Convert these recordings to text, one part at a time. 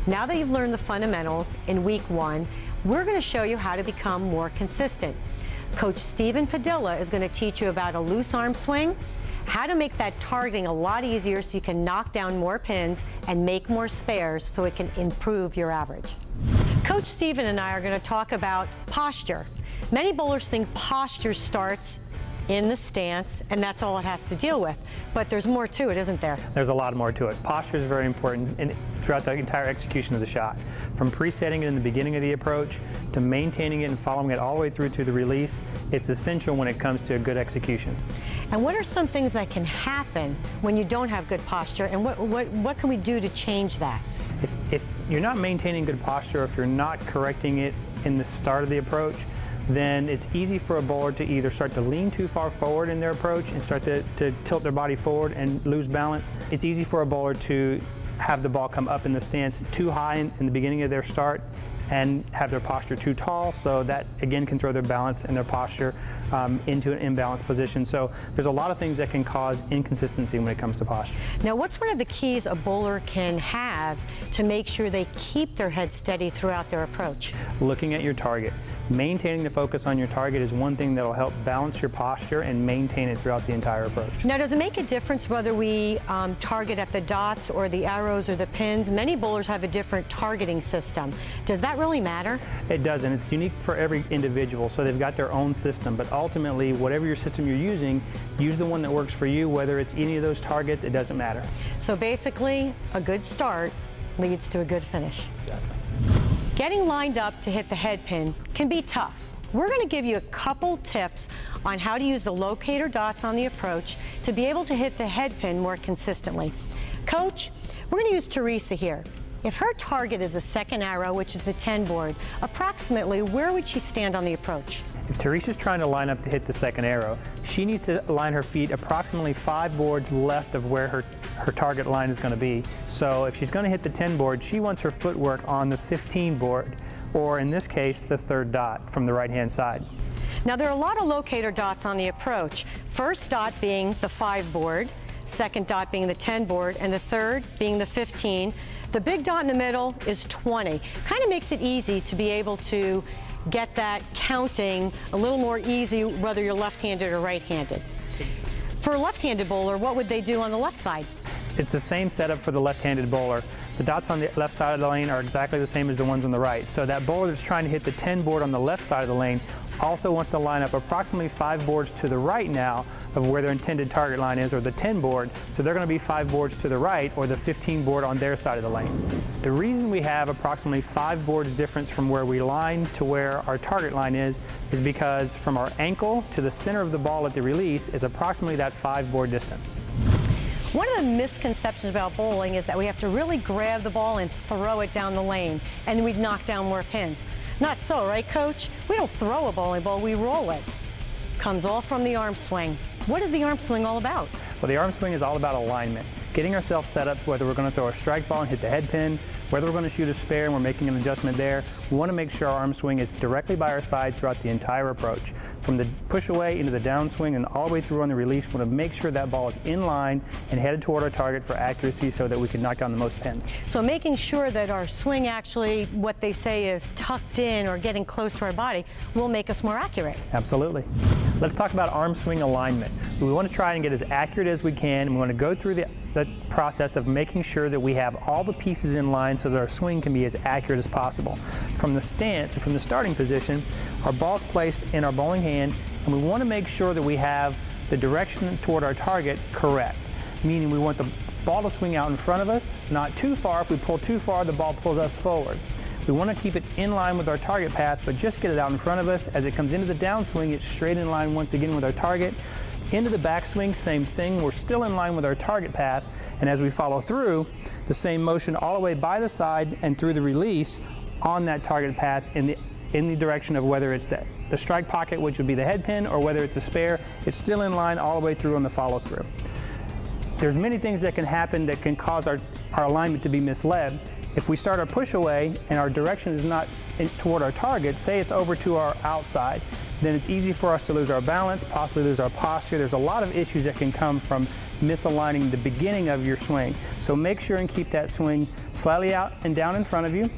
Now that you've learned the fundamentals in week 1, we're going to show you how to become more consistent. Coach Stephen Padilla is going to teach you about a loose arm swing, how to make that targeting a lot easier so you can knock down more pins and make more spares so it can improve your average. Coach Stephen and I are going to talk about posture. Many bowlers think posture starts in the stance, and that's all it has to deal with. But there's more to it, isn't there? There's a lot more to it. Posture is very important throughout the entire execution of the shot. From presetting it in the beginning of the approach to maintaining it and following it all the way through to the release, it's essential when it comes to a good execution. And what are some things that can happen when you don't have good posture, and what can we do to change that? If you're not maintaining good posture, if you're not correcting it in the start of the approach, then it's easy for a bowler to either start to lean too far forward in their approach and start to tilt their body forward and lose balance. It's easy for a bowler to have the ball come up in the stance too high in the beginning of their start and have their posture too tall, so that again can throw their balance and their posture into an imbalanced position. So there's a lot of things that can cause inconsistency when it comes to posture. Now, what's one of the keys a bowler can have to make sure they keep their head steady throughout their approach? Looking at your target. Maintaining the focus on your target is one thing that will help balance your posture and maintain it throughout the entire approach. Now, does it make a difference whether we target at the dots or the arrows or the pins? Many bowlers have a different targeting system. Does that really matter? It doesn't. It's unique for every individual, so they've got their own system. But ultimately, whatever your system you're using, use the one that works for you. Whether it's any of those targets, it doesn't matter. So basically, a good start leads to a good finish. Exactly. Getting lined up to hit the head pin can be tough. We're going to give you a couple tips on how to use the locator dots on the approach to be able to hit the head pin more consistently. Coach, we're going to use Teresa here. If her target is the second arrow, which is the 10 board, approximately where would she stand on the approach? If Teresa's trying to line up to hit the second arrow, she needs to line her feet approximately 5 boards left of where her target line is going to be. So if she's going to hit the 10 board, she wants her footwork on the 15 board, or in this case, the third dot from the right-hand side. Now, there are a lot of locator dots on the approach. First dot being the 5 board, second dot being the 10 board, and the third being the 15. The big dot in the middle is 20. Kind of makes it easy to be able to get that counting a little more easy, whether you're left-handed or right-handed. For a left-handed bowler, what would they do on the left side? It's the same setup for the left-handed bowler. The dots on the left side of the lane are exactly the same as the ones on the right. So that bowler that's trying to hit the 10 board on the left side of the lane also wants to line up approximately 5 boards to the right now of where their intended target line is, or the 10 board. So they're going to be 5 boards to the right, or the 15 board on their side of the lane. The reason we have approximately 5 boards difference from where we line to where our target line is because from our ankle to the center of the ball at the release is approximately that 5 board distance. One of the misconceptions about bowling is that we have to really grab the ball and throw it down the lane, and we'd knock down more pins. Not so, right, Coach? We don't throw a bowling ball, we roll it. Comes all from the arm swing. What is the arm swing all about? Well, the arm swing is all about alignment. Getting ourselves set up, whether we're going to throw a strike ball and hit the head pin, whether we're going to shoot a spare and we're making an adjustment there, we want to make sure our arm swing is directly by our side throughout the entire approach. From the push away into the downswing and all the way through on the release, we want to make sure that ball is in line and headed toward our target for accuracy so that we can knock down the most pins. So making sure that our swing actually, what they say is tucked in or getting close to our body, will make us more accurate. Absolutely. Let's talk about arm swing alignment. We want to try and get as accurate as we can, and we want to go through the process of making sure that we have all the pieces in line so that our swing can be as accurate as possible. From the stance, from the starting position, our ball's placed in our bowling hand, and we want to make sure that we have the direction toward our target correct, meaning we want the ball to swing out in front of us, not too far. If we pull too far, the ball pulls us forward. We want to keep it in line with our target path, but just get it out in front of us. As it comes into the downswing, it's straight in line once again with our target. Into the backswing, same thing. We're still in line with our target path, and as we follow through, the same motion all the way by the side and through the release on that target path in the direction of whether it's the strike pocket, which would be the head pin, or whether it's a spare. It's still in line all the way through on the follow through. There's many things that can happen that can cause our alignment to be misled. If we start our push away and our direction is not toward our target, say it's over to our outside, then it's easy for us to lose our balance, possibly lose our posture. There's a lot of issues that can come from misaligning the beginning of your swing. So make sure and keep that swing slightly out and down in front of you,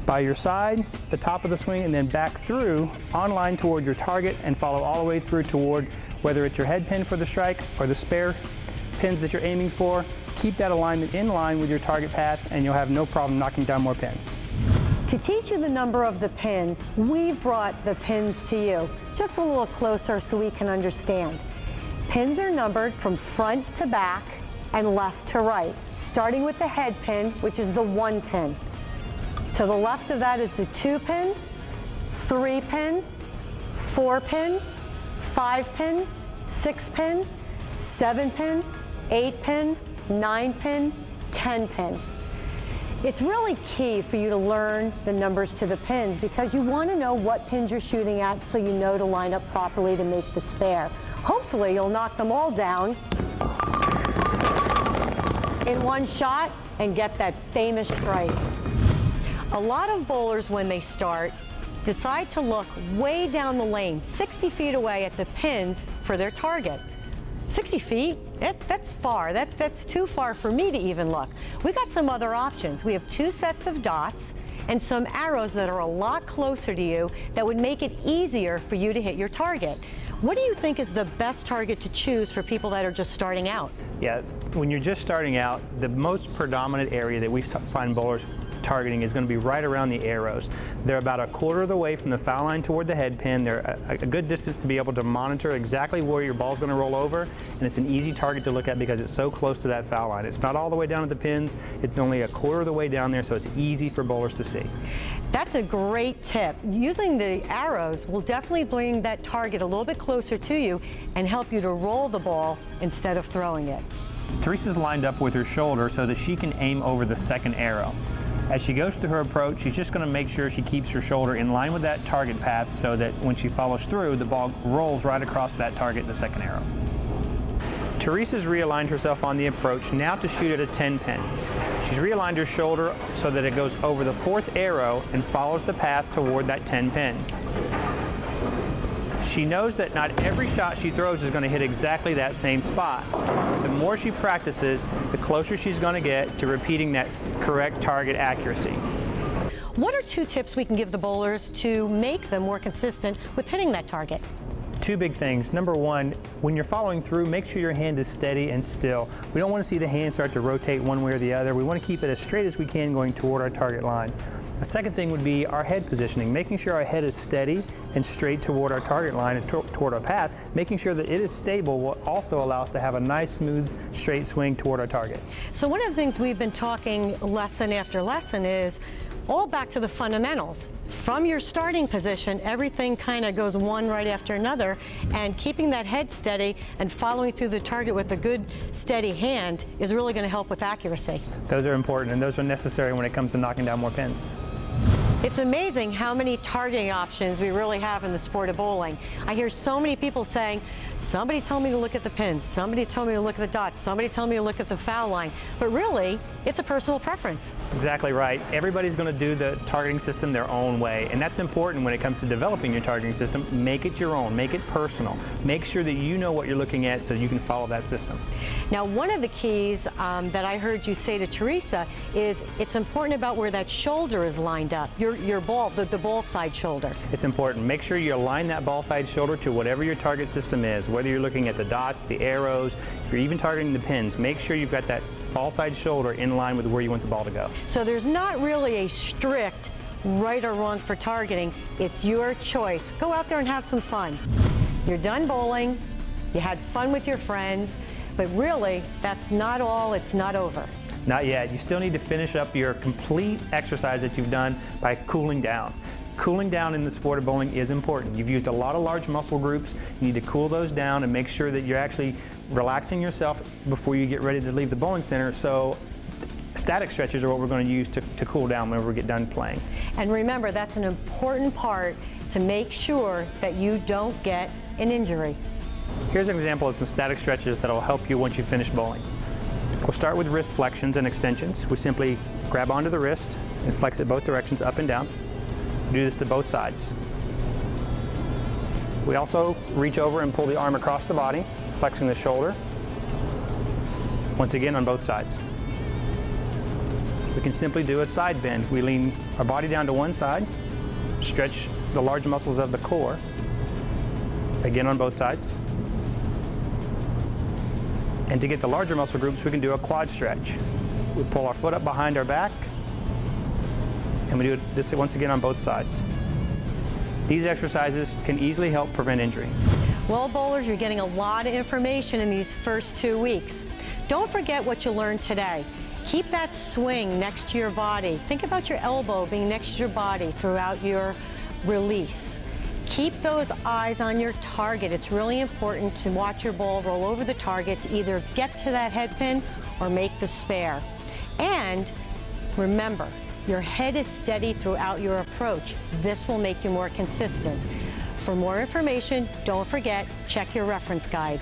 by your side, the top of the swing, and then back through, on line toward your target, and follow all the way through toward whether it's your head pin for the strike or the spare pins that you're aiming for. Keep that alignment in line with your target path, and you'll have no problem knocking down more pins. To teach you the number of the pins, we've brought the pins to you just a little closer so we can understand. Pins are numbered from front to back and left to right, starting with the head pin, which is the 1 pin. To the left of that is the 2 pin, 3 pin, 4 pin, 5 pin, 6 pin, 7 pin, 8 pin, 9 pin, 10 pin. It's really key for you to learn the numbers to the pins because you want to know what pins you're shooting at so you know to line up properly to make the spare. Hopefully you'll knock them all down in one shot and get that famous strike. A lot of bowlers, when they start, decide to look way down the lane, 60 feet away at the pins for their target. 60 feet? That's far. That's too far for me to even look. We got some other options. We have 2 sets of dots and some arrows that are a lot closer to you that would make it easier for you to hit your target. What do you think is the best target to choose for people that are just starting out? Yeah, when you're just starting out, the most predominant area that we find bowlers targeting is going to be right around the arrows. They're about a quarter of the way from the foul line toward the head pin. They're a good distance to be able to monitor exactly where your ball's going to roll over, and it's an easy target to look at because it's so close to that foul line. It's not all the way down at the pins, it's only a quarter of the way down there, so it's easy for bowlers to see. That's a great tip. Using the arrows will definitely bring that target a little bit closer to you and help you to roll the ball instead of throwing it. Teresa's lined up with her shoulder so that she can aim over the second arrow. As she goes through her approach, she's just going to make sure she keeps her shoulder in line with that target path so that when she follows through, the ball rolls right across that target, the second arrow. Teresa's realigned herself on the approach now to shoot at a 10 pin. She's realigned her shoulder so that it goes over the 4th arrow and follows the path toward that 10 pin. She knows that not every shot she throws is going to hit exactly that same spot. The more she practices, the closer she's going to get to repeating that correct target accuracy. What are 2 tips we can give the bowlers to make them more consistent with hitting that target? 2 big things. Number 1, when you're following through, make sure your hand is steady and still. We don't want to see the hand start to rotate one way or the other. We want to keep it as straight as we can going toward our target line. The second thing would be our head positioning, making sure our head is steady and straight toward our target line and toward our path. Making sure that it is stable will also allow us to have a nice, smooth, straight swing toward our target. So one of the things we've been talking lesson after lesson is all back to the fundamentals. From your starting position, everything kind of goes one right after another, and keeping that head steady and following through the target with a good, steady hand is really going to help with accuracy. Those are important, and those are necessary when it comes to knocking down more pins. It's amazing how many targeting options we really have in the sport of bowling. I hear so many people saying, somebody told me to look at the pins, somebody told me to look at the dots, somebody told me to look at the foul line, but really, it's a personal preference. Exactly right. Everybody's going to do the targeting system their own way, and that's important when it comes to developing your targeting system. Make it your own, make it personal. Make sure that you know what you're looking at so you can follow that system. Now, one of the keys that I heard you say to Teresa is it's important about where that shoulder is lined up, your ball, the ball side shoulder. It's important. Make sure you align that ball side shoulder to whatever your target system is, whether you're looking at the dots, the arrows, if you're even targeting the pins, make sure you've got that ball side shoulder in line with where you want the ball to go. So there's not really a strict right or wrong for targeting. It's your choice. Go out there and have some fun. You're done bowling, you had fun with your friends, but really, that's not all, it's not over. Not yet. You still need to finish up your complete exercise that you've done by cooling down. Cooling down in the sport of bowling is important. You've used a lot of large muscle groups. You need to cool those down and make sure that you're actually relaxing yourself before you get ready to leave the bowling center. So static stretches are what we're going to use to cool down whenever we get done playing. And remember, that's an important part to make sure that you don't get an injury. Here's an example of some static stretches that will help you once you finish bowling. We'll start with wrist flexions and extensions. We simply grab onto the wrist and flex it both directions, up and down. Do this to both sides. We also reach over and pull the arm across the body, flexing the shoulder. Once again on both sides. We can simply do a side bend. We lean our body down to one side, stretch the large muscles of the core, again on both sides. And to get the larger muscle groups, we can do a quad stretch. We pull our foot up behind our back, and we do this once again on both sides. These exercises can easily help prevent injury. Well, bowlers, you're getting a lot of information in these first 2 weeks. Don't forget what you learned today. Keep that swing next to your body. Think about your elbow being next to your body throughout your release. Keep those eyes on your target. It's really important to watch your ball roll over the target to either get to that head pin or make the spare. And remember, your head is steady throughout your approach. This will make you more consistent. For more information, don't forget, check your reference guide.